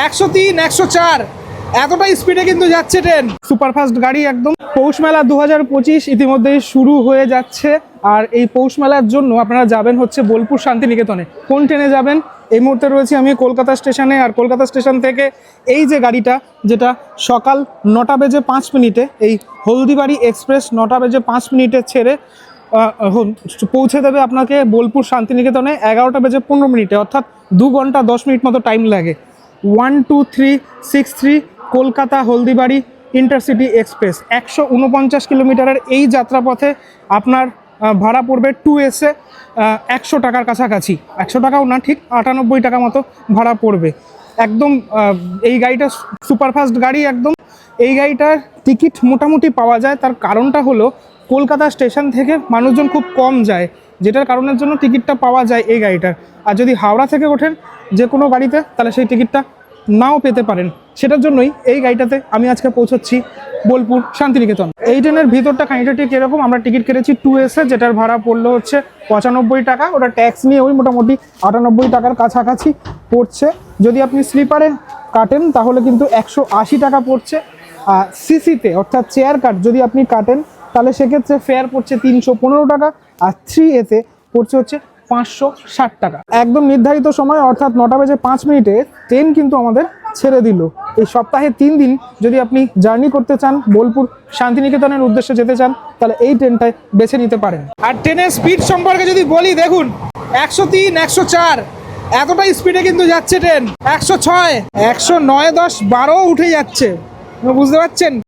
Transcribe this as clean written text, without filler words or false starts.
103, 104 এতটা স্পিডে কিন্তু যাচ্ছে ট্রেন। সুপারফাস্ট গাড়ি একদম। পৌষ মেলা 2025 ইতিমধ্যেই শুরু হয়ে যাচ্ছে। আর এই পৌষ মেলার জন্য আপনারা যাবেন হচ্ছে বোলপুর শান্তিনিকেতনে। কোন ট্রেনে যাবেন? এই মুহূর্তে রয়েছি আমি কলকাতা স্টেশনে। আর কলকাতা স্টেশন থেকে এই যে গাড়িটা, যেটা সকাল 9টা বেজে 5 মিনিটে, এই হলদিবাড়ি এক্সপ্রেস 9টা বেজে 5 মিনিটে ছেড়ে পৌঁছে দেবে আপনাকে বোলপুর শান্তিনিকেতনে 11টা বেজে 15 মিনিটে, অর্থাৎ 2 ঘন্টা 10 মিনিট মতো টাইম লাগে। 12363 কলকাতা হলদিবাড়ি ইন্টারসিটি এক্সপ্রেস 149 কিলোমিটারের এই যাত্রাপথে আপনার ভাড়া পড়বে 2S-এ 100 টাকার কাছাকাছি। 100 টাকাও না, ঠিক 98 টাকা মতো ভাড়া পড়বে। একদম এই গাড়িটা সুপারফাস্ট গাড়ি একদম। এই গাড়িটার টিকিট মোটামুটি পাওয়া যায়। তার কারণটা হলো কলকাতা স্টেশন থেকে মানুষজন খুব কম যায়, যেটার কারণের জন্য টিকিটটা পাওয়া যায় এই গাড়িটার। আর যদি হাওড়া থেকে ওঠেন যে কোনো গাড়িতে, তাহলে সেই টিকিটটা নাও পেতে পারেন। সেটার জন্যই এই গাড়িটাতে আমি আজকে পৌঁছচ্ছি বোলপুর শান্তিনিকেতন। এই ট্রেনের ভিতরটা খানিকটা ঠিক এরকম। আমরা টিকিট কেটেছি 2S-এ, যেটার ভাড়া পড়লো হচ্ছে 95 টাকা। ওটা ট্যাক্স নিয়ে ওই মোটামুটি 98 টাকার কাছাকাছি পড়ছে। যদি আপনি স্লিপারে কাটেন তাহলে কিন্তু 180 টাকা পড়ছে। সিসিতে অর্থাৎ চেয়ার কাট যদি আপনি কাটেন তাহলে সেক্ষেত্রে ফেয়ার পড়ছে 315 টাকা। আর 3A-তে পড়ছে হচ্ছে 560 টাকা। একদম নির্ধারিত সময় অর্থাৎ 9টা বেজে 5 মিনিটে ট্রেন কিন্তু আমাদের ছেড়ে দিল। এই সপ্তাহে 3 দিন যদি আপনি জার্নি করতে চান, বোলপুর শান্তিনিকেতনের উদ্দেশ্যে যেতে চান, তাহলে এই ট্রেনটায় বেছে নিতে পারেন। আর ট্রেনের স্পিড সম্পর্কে যদি বলি, দেখুন 103, 104 এতটা স্পিডে কিন্তু যাচ্ছে ট্রেন। 106, 109, 10, 12 উঠে যাচ্ছে, বুঝতে পারছেন।